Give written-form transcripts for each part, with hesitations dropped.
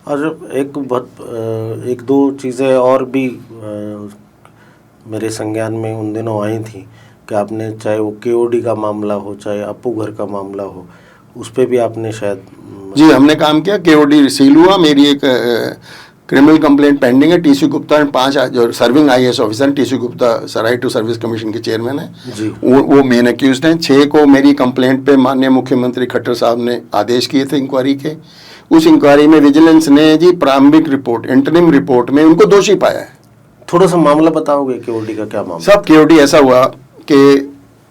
और एक दो चीज़ें और भी मेरे संज्ञान में उन दिनों आई थी कि आपने, चाहे वो केओडी का मामला हो, चाहे अपू घर का मामला हो, उस पर भी आपने शायद। जी, हमने काम किया, केओडी रिसील हुआ, मेरी एक क्रिमिनल कंप्लेंट पेंडिंग है। टीसी गुप्ता एंड 5 जो serving IAS officer, TC Gupta right to service commission के चेयरमैन है जी, वो मेन अक्यूज्ड हैं। 6 को मेरी कंप्लेंट पे माननीय मुख्यमंत्री खट्टर साहब ने आदेश किए थे इंक्वायरी के। उस इंक्वायरी में विजिलेंस ने जी प्रारंभिक रिपोर्ट, इंटरिम रिपोर्ट में उनको दोषी पाया है। थोड़ा सा मामला बताओगे, केओडी का क्या मामला? सब केओडी ऐसा हुआ कि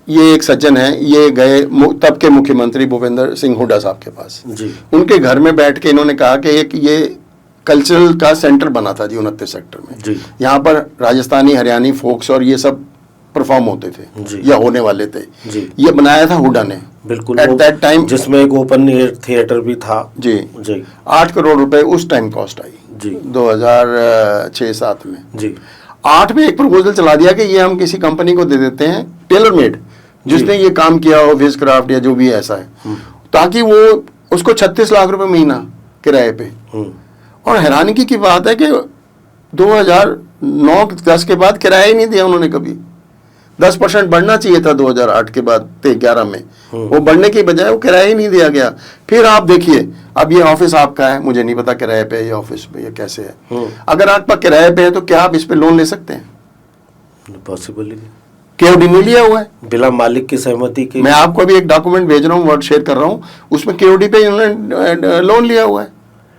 ये एक सज्जन है, ये गए तब के मुख्यमंत्री भूपेंद्र सिंह हुड्डा साहब के पास जी, उनके घर में बैठ के इन्होंने कहा कि एक ये कल्चरल का सेंटर बना था जी 29 सेक्टर में जी, यहाँ पर राजस्थानी, हरियाणी फोक्स और ये सब परफॉर्म होते थे जी, या होने वाले थे जी, ये बनाया था हुड्डा ने बिल्कुल एट दैट टाइम, जिसमें एक ओपन एयर थिएटर भी था जी जी, 8 करोड़ रुपए उस टाइम कॉस्ट आई जी, 2006-07 में जी, 8 में एक प्रपोजल चला दिया कि ये हम किसी कंपनी को दे देते हैं, टेलर मेड, जिसने ये काम किया हो, विज क्राफ्ट या जो भी ऐसा है, ताकि वो उसको 36 लाख रुपए महीना किराए पे। और हैरानगी की बात है कि 2009-10 के बाद किराया ही नहीं दिया उन्होंने कभी। 10% बढ़ना चाहिए था 2008 के बाद 11 में, वो बढ़ने की बजाय वो किराया ही नहीं दिया गया। फिर आप देखिए, अब ये ऑफिस आपका है, मुझे नहीं पता किराए पे या ऑफिस पे या कैसे है। अगर आपका किराए पे है तो क्या आप इस पे लोन ले सकते हैं? पॉसिबल ही नहीं, केओडी नहीं लिया हुआ है बिना मालिक की सहमति के। मैं आपको अभी एक डॉक्यूमेंट भेज रहा हूँ, वर्ड शेयर कर रहा हूँ, उसमें केओडी पे उन्होंने लोन लिया हुआ है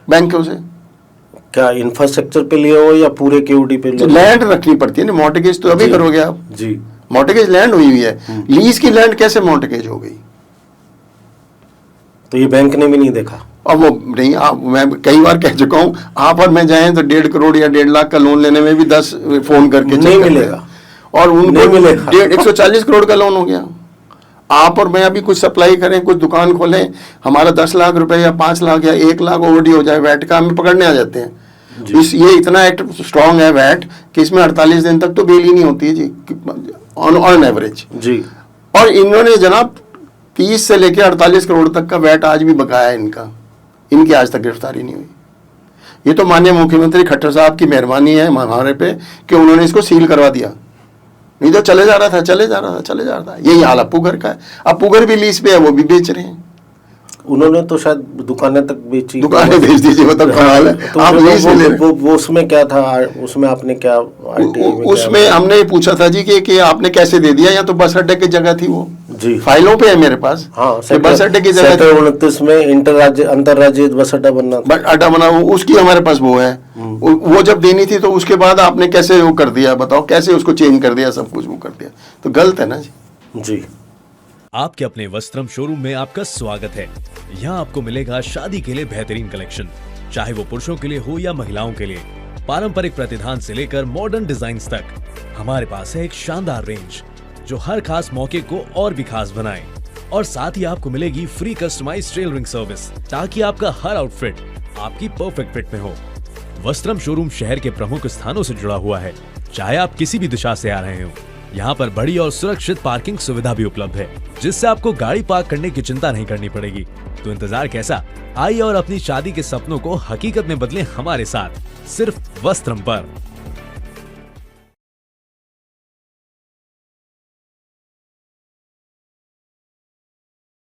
बैंकों से। क्या इंफ्रास्ट्रक्चर पे लिया हो या पूरे केओडी पे? लैंड रखनी पड़ती है ना, मॉर्टगेज तो अभी करोगे आप जी, मॉर्टगेज लैंड हुई हुई है, लीज की लैंड कैसे मॉर्टगेज हो गई? तो ये बैंक ने भी नहीं देखा। और वो नहीं, मैं कई बार कह चुका हूँ, आप और मैं जाएं तो 1.5 करोड़ या 1.5 लाख का लोन लेने में भी 10 फोन करके नहीं मिलेगा, और उनको 150 करोड़ का लोन हो गया। आप और मैं अभी कुछ सप्लाई करें, कुछ दुकान खोलें, हमारा 10 लाख रुपए या 5 लाख या 1 लाख ओवरड्यू हो जाए वैट का, हमें पकड़ने आ जाते हैं। ये इतना एक्ट स्ट्रांग है वैट कि इसमें 48 दिन तक तो बेल ही नहीं होती है जी, ऑन एवरेज जी। और इन्होंने जनाब 30 से लेकर 48 करोड़ तक का वैट आज भी बकाया है इनका, इनकी आज तक गिरफ्तारी नहीं हुई। ये तो माननीय मुख्यमंत्री खट्टर साहब की मेहरबानी है हमारे पे कि उन्होंने इसको सील करवा दिया, नहीं तो चले जा रहा था। यही हाल अपू घर का है। अपू घर भी लीज पे है, वो भी बेच रहे हैं। उन्होंने तो शायद दुकानें तक बेची, दुकानें बेच दीजिए, मतलब कमाल है। तो आप लीज ले रहे वो उसमें क्या था, उसमें आपने क्या उसमें हमने ये पूछा था जी कि आपने कैसे दे दिया, या तो बस अड्डे की जगह थी वो जी, फाइलों पे है मेरे पास। हाँ, बस अड्डे की जगह 29 में अंतरराज्यीय बस अड्डा बनना था, अड्डा बना, उसकी हमारे पास वो है। वो जब देनी थी तो उसके बाद आपने कैसे वो कर दिया, बताओ कैसे उसको चेंज कर दिया, सब कुछ वो कर दिया, तो गलत है ना जी। जी। आपके अपने वस्त्रम शोरूम में आपका स्वागत है। यहाँ आपको मिलेगा शादी के लिए बेहतरीन कलेक्शन, चाहे वो पुरुषों के लिए हो या महिलाओं के लिए। पारंपरिक प्रतिधान से लेकर मॉडर्न डिजाइन्स तक हमारे पास है एक शानदार रेंज जो हर खास मौके को और भी खास बनाए। और साथ ही आपको मिलेगी फ्री कस्टमाइज्ड टेलरिंग सर्विस, ताकि आपका हर आउटफिट आपकी परफेक्ट फिट में हो। वस्त्रम शोरूम शहर के प्रमुख स्थानों से जुड़ा हुआ है, चाहे आप किसी भी दिशा से आ रहे हो। यहाँ पर बड़ी और सुरक्षित पार्किंग सुविधा भी उपलब्ध है, जिससे आपको गाड़ी पार्क करने की चिंता नहीं करनी पड़ेगी। तो इंतजार कैसा, आइए और अपनी शादी के सपनों को हकीकत में बदलें हमारे साथ, सिर्फ वस्त्रम पर।